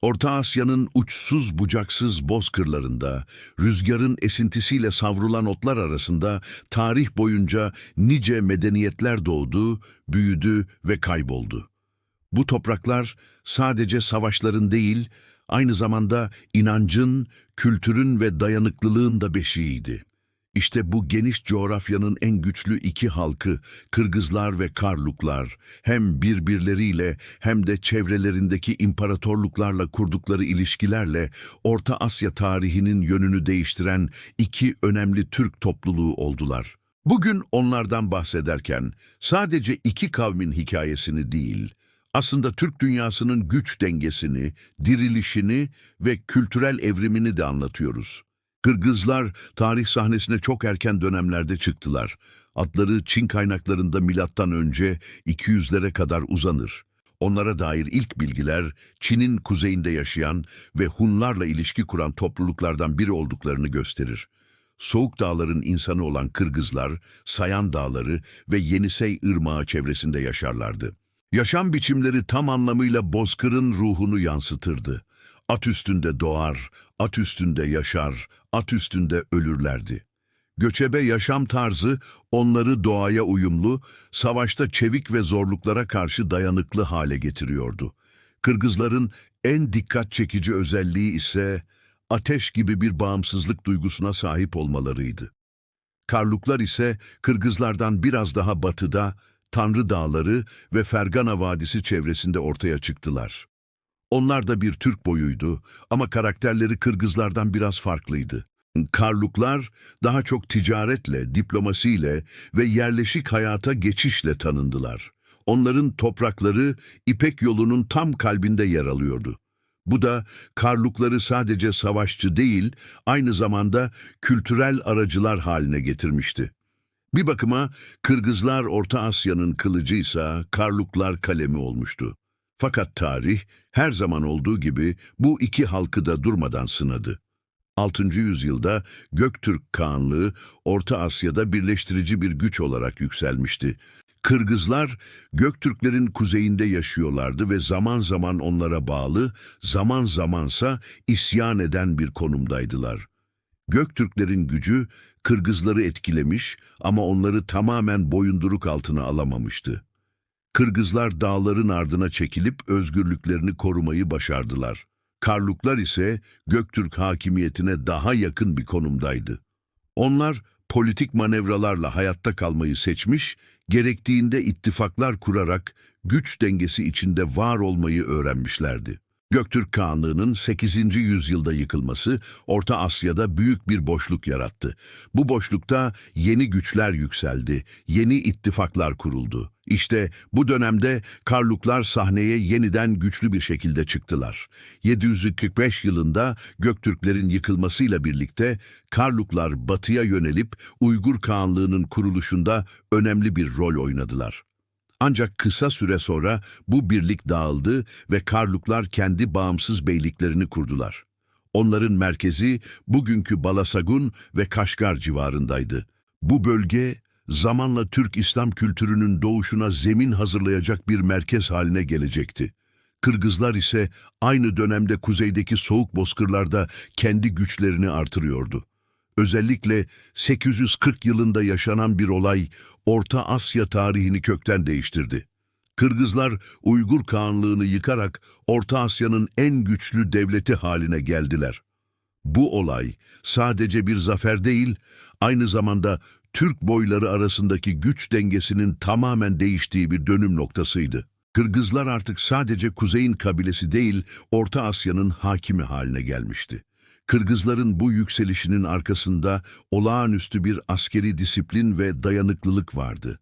Orta Asya'nın uçsuz bucaksız bozkırlarında, rüzgarın esintisiyle savrulan otlar arasında tarih boyunca nice medeniyetler doğdu, büyüdü ve kayboldu. Bu topraklar sadece savaşların değil, aynı zamanda inancın, kültürün ve dayanıklılığın da beşiğiydi. İşte bu geniş coğrafyanın en güçlü iki halkı, Kırgızlar ve Karluklar, hem birbirleriyle hem de çevrelerindeki imparatorluklarla kurdukları ilişkilerle Orta Asya tarihinin yönünü değiştiren iki önemli Türk topluluğu oldular. Bugün onlardan bahsederken sadece iki kavmin hikayesini değil, aslında Türk dünyasının güç dengesini, dirilişini ve kültürel evrimini de anlatıyoruz. Kırgızlar tarih sahnesine çok erken dönemlerde çıktılar. Adları Çin kaynaklarında milattan önce 200'lere kadar uzanır. Onlara dair ilk bilgiler Çin'in kuzeyinde yaşayan ve Hunlarla ilişki kuran topluluklardan biri olduklarını gösterir. Soğuk Dağların insanı olan Kırgızlar, Sayan Dağları ve Yenisey Irmağı çevresinde yaşarlardı. Yaşam biçimleri tam anlamıyla bozkırın ruhunu yansıtırdı. At üstünde doğar, at üstünde yaşar, at üstünde ölürlerdi. Göçebe yaşam tarzı onları doğaya uyumlu, savaşta çevik ve zorluklara karşı dayanıklı hale getiriyordu. Kırgızların en dikkat çekici özelliği ise ateş gibi bir bağımsızlık duygusuna sahip olmalarıydı. Karluklar ise Kırgızlardan biraz daha batıda, Tanrı Dağları ve Fergana Vadisi çevresinde ortaya çıktılar. Onlar da bir Türk boyuydu ama karakterleri Kırgızlardan biraz farklıydı. Karluklar daha çok ticaretle, diplomasiyle ve yerleşik hayata geçişle tanındılar. Onların toprakları İpek yolunun tam kalbinde yer alıyordu. Bu da Karlukları sadece savaşçı değil, aynı zamanda kültürel aracılar haline getirmişti. Bir bakıma Kırgızlar Orta Asya'nın kılıcıysa Karluklar kalemi olmuştu. Fakat tarih her zaman olduğu gibi bu iki halkı da durmadan sınadı. 6. yüzyılda Göktürk Kağanlığı Orta Asya'da birleştirici bir güç olarak yükselmişti. Kırgızlar Göktürklerin kuzeyinde yaşıyorlardı ve zaman zaman onlara bağlı, zaman zamansa isyan eden bir konumdaydılar. Göktürklerin gücü Kırgızları etkilemiş ama onları tamamen boyunduruk altına alamamıştı. Kırgızlar dağların ardına çekilip özgürlüklerini korumayı başardılar. Karluklar ise Göktürk hakimiyetine daha yakın bir konumdaydı. Onlar politik manevralarla hayatta kalmayı seçmiş, gerektiğinde ittifaklar kurarak güç dengesi içinde var olmayı öğrenmişlerdi. Göktürk Kağanlığı'nın 8. yüzyılda yıkılması Orta Asya'da büyük bir boşluk yarattı. Bu boşlukta yeni güçler yükseldi, yeni ittifaklar kuruldu. İşte bu dönemde Karluklar sahneye yeniden güçlü bir şekilde çıktılar. 745 yılında Göktürklerin yıkılmasıyla birlikte Karluklar batıya yönelip Uygur Kağanlığı'nın kuruluşunda önemli bir rol oynadılar. Ancak kısa süre sonra bu birlik dağıldı ve Karluklar kendi bağımsız beyliklerini kurdular. Onların merkezi bugünkü Balasagun ve Kaşgar civarındaydı. Bu bölge zamanla Türk İslam kültürünün doğuşuna zemin hazırlayacak bir merkez haline gelecekti. Kırgızlar ise aynı dönemde kuzeydeki soğuk bozkırlarda kendi güçlerini artırıyordu. Özellikle 840 yılında yaşanan bir olay Orta Asya tarihini kökten değiştirdi. Kırgızlar Uygur Kağanlığı'nı yıkarak Orta Asya'nın en güçlü devleti haline geldiler. Bu olay sadece bir zafer değil, aynı zamanda Türk boyları arasındaki güç dengesinin tamamen değiştiği bir dönüm noktasıydı. Kırgızlar artık sadece kuzeyin kabilesi değil, Orta Asya'nın hakimi haline gelmişti. Kırgızların bu yükselişinin arkasında olağanüstü bir askeri disiplin ve dayanıklılık vardı.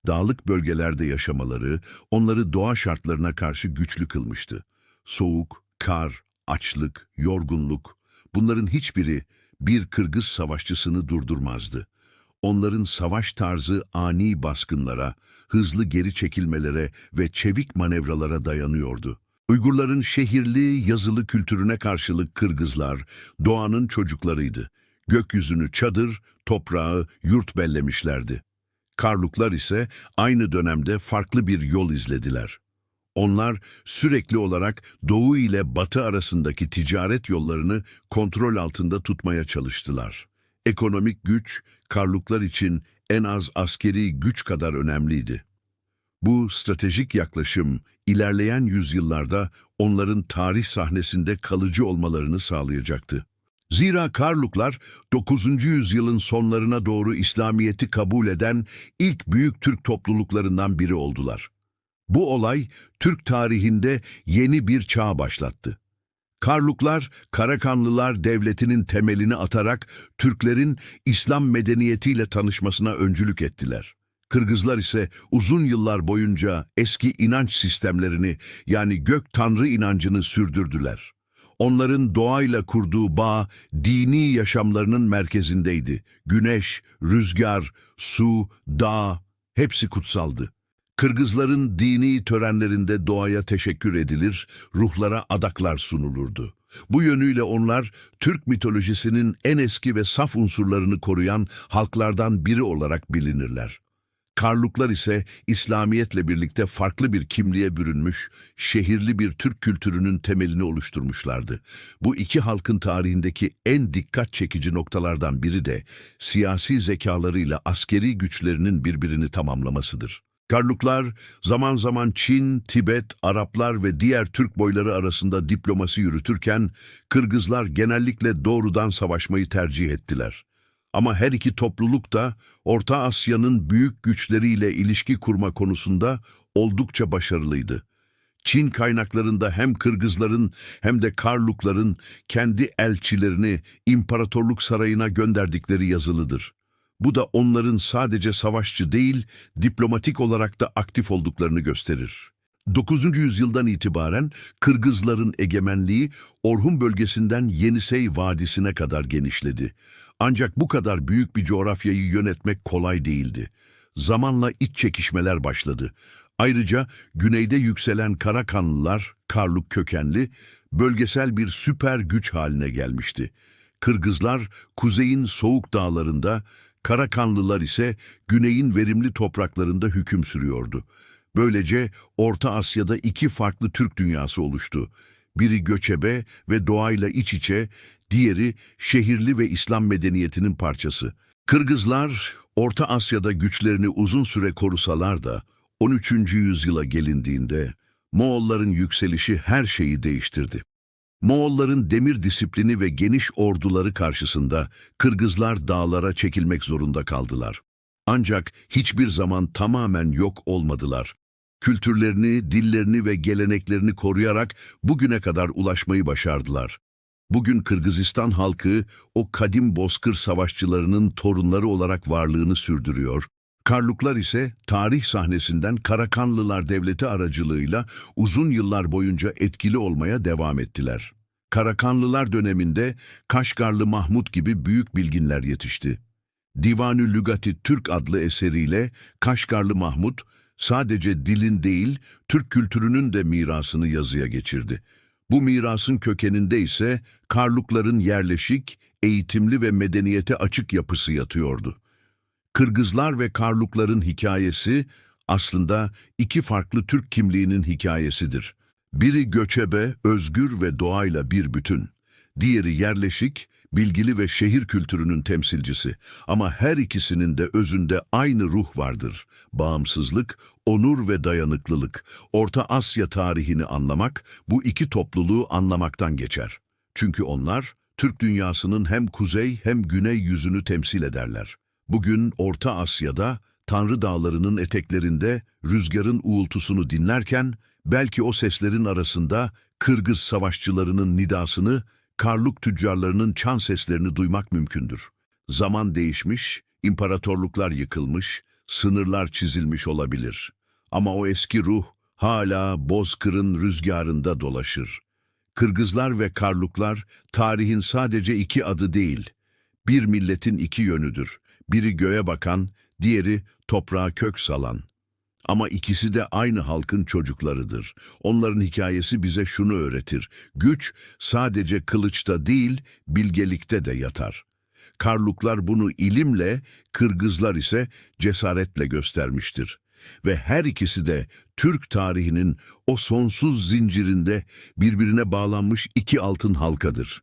Dağlık bölgelerde yaşamaları onları doğa şartlarına karşı güçlü kılmıştı. Soğuk, kar, açlık, yorgunluk, bunların hiçbiri bir Kırgız savaşçısını durdurmazdı. Onların savaş tarzı ani baskınlara, hızlı geri çekilmelere ve çevik manevralara dayanıyordu. Uygurların şehirli, yazılı kültürüne karşılık Kırgızlar, doğanın çocuklarıydı. Gökyüzünü çadır, toprağı, yurt bellemişlerdi. Karluklar ise aynı dönemde farklı bir yol izlediler. Onlar sürekli olarak Doğu ile Batı arasındaki ticaret yollarını kontrol altında tutmaya çalıştılar. Ekonomik güç, Karluklar için en az askeri güç kadar önemliydi. Bu stratejik yaklaşım, ilerleyen yüzyıllarda onların tarih sahnesinde kalıcı olmalarını sağlayacaktı. Zira Karluklar, 9. yüzyılın sonlarına doğru İslamiyet'i kabul eden ilk büyük Türk topluluklarından biri oldular. Bu olay, Türk tarihinde yeni bir çağ başlattı. Karluklar, Karakanlılar Devleti'nin temelini atarak Türklerin İslam medeniyetiyle tanışmasına öncülük ettiler. Kırgızlar ise uzun yıllar boyunca eski inanç sistemlerini yani gök tanrı inancını sürdürdüler. Onların doğayla kurduğu bağ, dini yaşamlarının merkezindeydi. Güneş, rüzgar, su, dağ hepsi kutsaldı. Kırgızların dini törenlerinde doğaya teşekkür edilir, ruhlara adaklar sunulurdu. Bu yönüyle onlar, Türk mitolojisinin en eski ve saf unsurlarını koruyan halklardan biri olarak bilinirler. Karluklar ise İslamiyetle birlikte farklı bir kimliğe bürünmüş, şehirli bir Türk kültürünün temelini oluşturmuşlardı. Bu iki halkın tarihindeki en dikkat çekici noktalardan biri de siyasi zekalarıyla askeri güçlerinin birbirini tamamlamasıdır. Karluklar zaman zaman Çin, Tibet, Araplar ve diğer Türk boyları arasında diplomasi yürütürken Kırgızlar genellikle doğrudan savaşmayı tercih ettiler. Ama her iki topluluk da Orta Asya'nın büyük güçleriyle ilişki kurma konusunda oldukça başarılıydı. Çin kaynaklarında hem Kırgızların hem de Karlukların kendi elçilerini imparatorluk sarayına gönderdikleri yazılıdır. Bu da onların sadece savaşçı değil, diplomatik olarak da aktif olduklarını gösterir. 9. yüzyıldan itibaren Kırgızların egemenliği Orhun bölgesinden Yenisey Vadisi'ne kadar genişledi. Ancak bu kadar büyük bir coğrafyayı yönetmek kolay değildi. Zamanla iç çekişmeler başladı. Ayrıca güneyde yükselen Karakanlılar, Karluk kökenli, bölgesel bir süper güç haline gelmişti. Kırgızlar kuzeyin soğuk dağlarında, Karakanlılar ise güneyin verimli topraklarında hüküm sürüyordu. Böylece Orta Asya'da iki farklı Türk dünyası oluştu. Biri göçebe ve doğayla iç içe, diğeri şehirli ve İslam medeniyetinin parçası. Kırgızlar, Orta Asya'da güçlerini uzun süre korusalar da 13. yüzyıla gelindiğinde Moğolların yükselişi her şeyi değiştirdi. Moğolların demir disiplini ve geniş orduları karşısında Kırgızlar dağlara çekilmek zorunda kaldılar. Ancak hiçbir zaman tamamen yok olmadılar. Kültürlerini, dillerini ve geleneklerini koruyarak bugüne kadar ulaşmayı başardılar. Bugün Kırgızistan halkı o kadim bozkır savaşçılarının torunları olarak varlığını sürdürüyor. Karluklar ise tarih sahnesinden Karakanlılar Devleti aracılığıyla uzun yıllar boyunca etkili olmaya devam ettiler. Karakanlılar döneminde Kaşgarlı Mahmut gibi büyük bilginler yetişti. Divan-ı Lügati Türk adlı eseriyle Kaşgarlı Mahmut sadece dilin değil, Türk kültürünün de mirasını yazıya geçirdi. Bu mirasın kökeninde ise Karlukların yerleşik, eğitimli ve medeniyete açık yapısı yatıyordu. Kırgızlar ve Karlukların hikayesi aslında iki farklı Türk kimliğinin hikayesidir. Biri göçebe, özgür ve doğayla bir bütün. Diğeri yerleşik, bilgili ve şehir kültürünün temsilcisi. Ama her ikisinin de özünde aynı ruh vardır. Bağımsızlık, onur ve dayanıklılık. Orta Asya tarihini anlamak, bu iki topluluğu anlamaktan geçer. Çünkü onlar, Türk dünyasının hem kuzey hem güney yüzünü temsil ederler. Bugün Orta Asya'da, Tanrı Dağları'nın eteklerinde rüzgarın uğultusunu dinlerken, belki o seslerin arasında Kırgız savaşçılarının nidasını, Karluk tüccarlarının çan seslerini duymak mümkündür. Zaman değişmiş, imparatorluklar yıkılmış, sınırlar çizilmiş olabilir. Ama o eski ruh hala Bozkır'ın rüzgarında dolaşır. Kırgızlar ve Karluklar tarihin sadece iki adı değil, bir milletin iki yönüdür. Biri göğe bakan, diğeri toprağa kök salan. Ama ikisi de aynı halkın çocuklarıdır. Onların hikayesi bize şunu öğretir: güç sadece kılıçta değil, bilgelikte de yatar. Karluklar bunu ilimle, Kırgızlar ise cesaretle göstermiştir. Ve her ikisi de Türk tarihinin o sonsuz zincirinde birbirine bağlanmış iki altın halkadır.